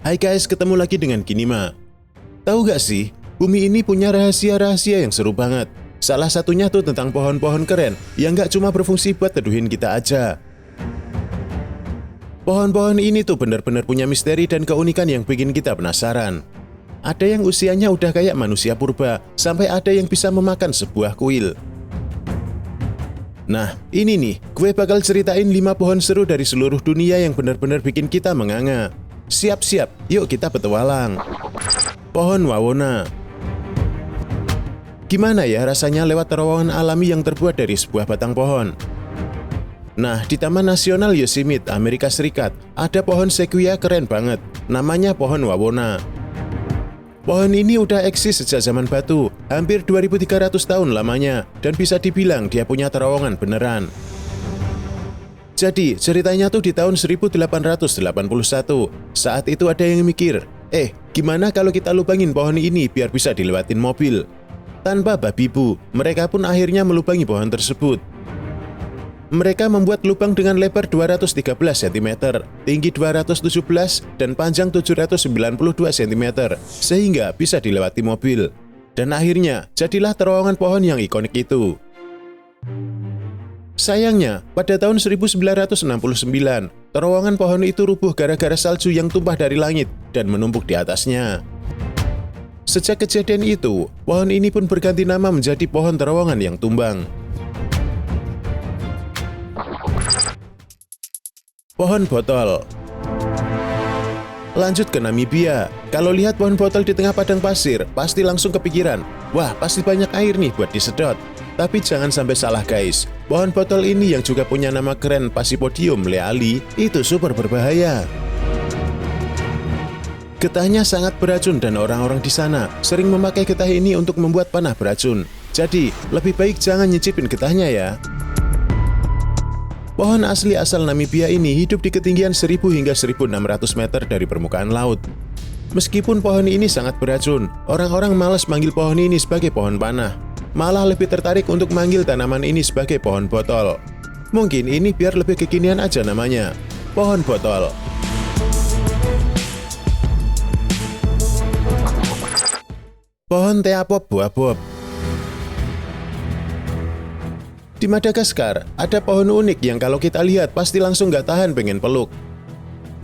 Hai guys, ketemu lagi dengan Kinima. Tahu gak sih, bumi ini punya rahasia-rahasia yang seru banget. Salah satunya tuh tentang pohon-pohon keren yang gak cuma berfungsi buat teduhin kita aja. Pohon-pohon ini tuh benar-benar punya misteri dan keunikan yang bikin kita penasaran. Ada yang usianya udah kayak manusia purba, sampai ada yang bisa memakan sebuah kuil. Nah, ini nih, gue bakal ceritain 5 pohon seru dari seluruh dunia yang benar-benar bikin kita menganga. Siap-siap, yuk kita petualang. Pohon wawona. Gimana ya rasanya lewat terowongan alami yang terbuat dari sebuah batang pohon? Nah, di Taman Nasional Yosemite, Amerika Serikat, ada pohon sequoia keren banget. Namanya pohon wawona. Pohon ini udah eksis sejak zaman batu, hampir 2300 tahun lamanya, dan bisa dibilang dia punya terowongan beneran. Jadi, ceritanya tuh di tahun 1881, saat itu ada yang mikir, gimana kalau kita lubangin pohon ini biar bisa dilewatin mobil? Tanpa babi bu, mereka pun akhirnya melubangi pohon tersebut. Mereka membuat lubang dengan lebar 213 cm, tinggi 217 dan panjang 792 cm, sehingga bisa dilewati mobil. Dan akhirnya, jadilah terowongan pohon yang ikonik itu. Sayangnya, pada tahun 1969, terowongan pohon itu rubuh gara-gara salju yang tumpah dari langit dan menumpuk di atasnya. Sejak kejadian itu, pohon ini pun berganti nama menjadi pohon terowongan yang tumbang. Pohon botol. Lanjut ke Namibia. Kalau lihat pohon botol di tengah padang pasir, pasti langsung kepikiran, wah pasti banyak air nih buat disedot. Tapi jangan sampai salah guys, pohon botol ini yang juga punya nama keren Passipodium leali, itu super berbahaya. Getahnya sangat beracun dan orang-orang di sana sering memakai getah ini untuk membuat panah beracun. Jadi, lebih baik jangan nyicipin getahnya ya. Pohon asli asal Namibia ini hidup di ketinggian 1000 hingga 1600 meter dari permukaan laut. Meskipun pohon ini sangat beracun, orang-orang malas manggil pohon ini sebagai pohon panah. Malah lebih tertarik untuk manggil tanaman ini sebagai pohon botol. Mungkin ini biar lebih kekinian aja namanya, pohon botol. Pohon teapop buah bob. Di Madagaskar, ada pohon unik yang kalau kita lihat pasti langsung gak tahan pengen peluk.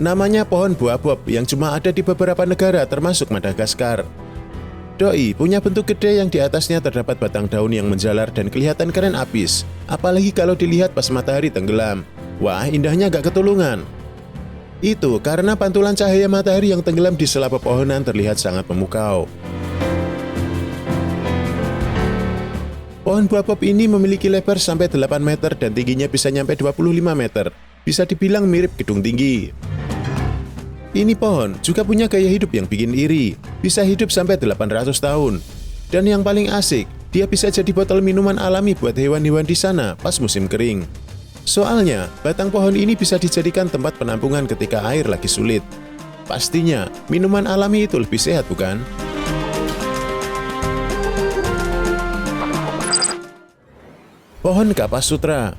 Namanya pohon buah bob yang cuma ada di beberapa negara termasuk Madagaskar. Doi punya bentuk gede yang di atasnya terdapat batang daun yang menjalar dan kelihatan keren abis. Apalagi kalau dilihat pas matahari tenggelam. Wah, indahnya gak ketulungan. Itu karena pantulan cahaya matahari yang tenggelam di sela pepohonan terlihat sangat memukau. Pohon buah bob ini memiliki lebar sampai 8 meter dan tingginya bisa nyampe 25 meter. Bisa dibilang mirip gedung tinggi. Ini pohon juga punya gaya hidup yang bikin iri. Bisa hidup sampai 800 tahun. Dan yang paling asik, dia bisa jadi botol minuman alami buat hewan-hewan di sana pas musim kering. Soalnya, batang pohon ini bisa dijadikan tempat penampungan ketika air lagi sulit. Pastinya, minuman alami itu lebih sehat bukan? Pohon kapas sutra.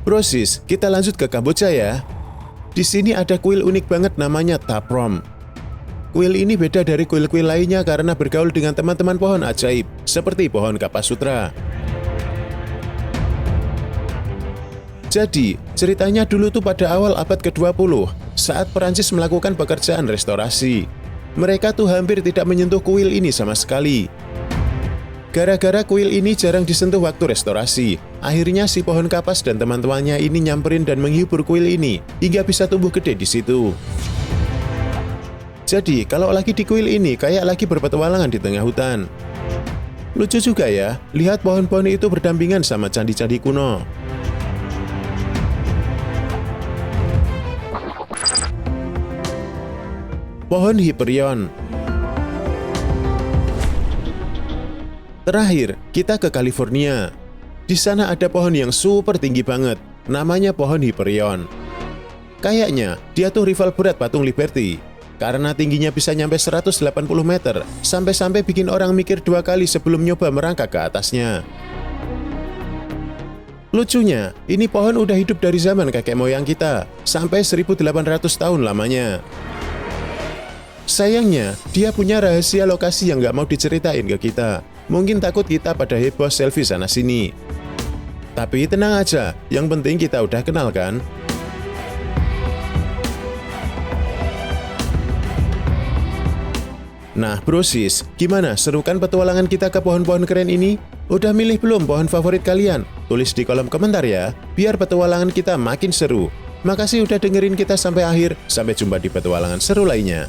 Brosis, kita lanjut ke Kamboja ya. Di sini ada kuil unik banget namanya Taprom. Kuil ini beda dari kuil-kuil lainnya karena bergaul dengan teman-teman pohon ajaib, seperti pohon kapas sutra. Jadi, ceritanya dulu tuh pada awal abad ke-20, saat Perancis melakukan pekerjaan restorasi. Mereka tuh hampir tidak menyentuh kuil ini sama sekali. Gara-gara kuil ini jarang disentuh waktu restorasi, akhirnya si pohon kapas dan teman-temannya ini nyamperin dan menghibur kuil ini hingga bisa tumbuh gede di situ. Jadi, kalau lagi di kuil ini kayak lagi berpetualangan di tengah hutan. Lucu juga ya, lihat pohon-pohon itu berdampingan sama candi-candi kuno. Pohon Hyperion. Terakhir, kita ke California. Di sana ada pohon yang super tinggi banget, namanya pohon Hyperion. Kayaknya, dia tuh rival berat patung Liberty. Karena tingginya bisa nyampe 180 meter, sampai-sampai bikin orang mikir 2 kali sebelum nyoba merangkak ke atasnya. Lucunya, ini pohon udah hidup dari zaman kakek moyang kita, sampai 1800 tahun lamanya. Sayangnya, dia punya rahasia lokasi yang nggak mau diceritain ke kita. Mungkin takut kita pada heboh selfie sana-sini. Tapi tenang aja, yang penting kita udah kenal kan? Nah brosis, gimana seru kan petualangan kita ke pohon-pohon keren ini? Udah milih belum pohon favorit kalian? Tulis di kolom komentar ya, biar petualangan kita makin seru. Makasih udah dengerin kita sampai akhir, sampai jumpa di petualangan seru lainnya.